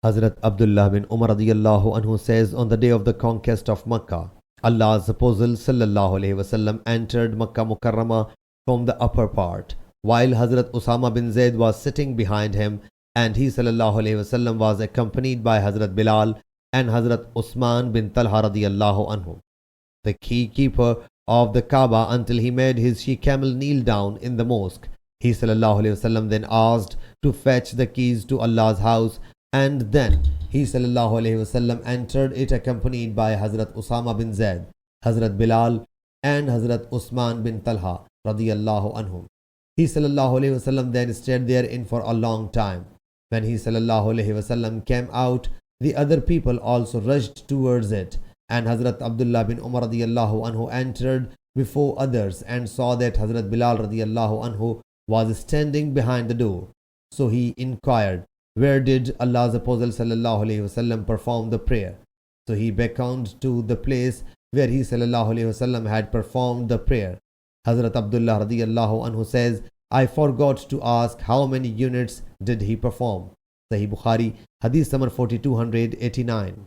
Hazrat Abdullah bin Umar radiyallahu anhu says, on the day of the conquest of Makkah, Allah's Apostle sallallahu alaihi wasallam entered Makkah Mukarramah from the upper part, while Hazrat Usama bin Zaid was sitting behind him, and he sallallahu alaihi wasallam was accompanied by Hazrat Bilal and Hazrat Usman bin Talha radiyallahu anhu, the key keeper of the Kaaba, until he made his she-camel kneel down in the mosque. He sallallahu alaihi wasallam then asked to fetch the keys to Allah's house, and then he sallallahu alaihi wasallam entered it accompanied by Hazrat Usama bin Zaid, Hazrat Bilal and Hazrat Usman bin Talha radiyallahu anhum. He sallallahu alaihi wasallam then stayed therein for a long time. When he sallallahu alaihi wasallam came out, the other people also rushed towards it, and Hazrat Abdullah bin Umar radiyallahu anhu entered before others and saw that Hazrat Bilal radiyallahu anhu was standing behind the door. So he inquired, where did Allah's Apostle sallallahu alaihi wasallam perform the prayer? So he beckoned to the place where he sallallahu alaihi wasallam had performed the prayer. Hazrat Abdullah radiyallahu anhu says, I forgot to ask how many units did he perform. Sahih Bukhari Hadith number 4289.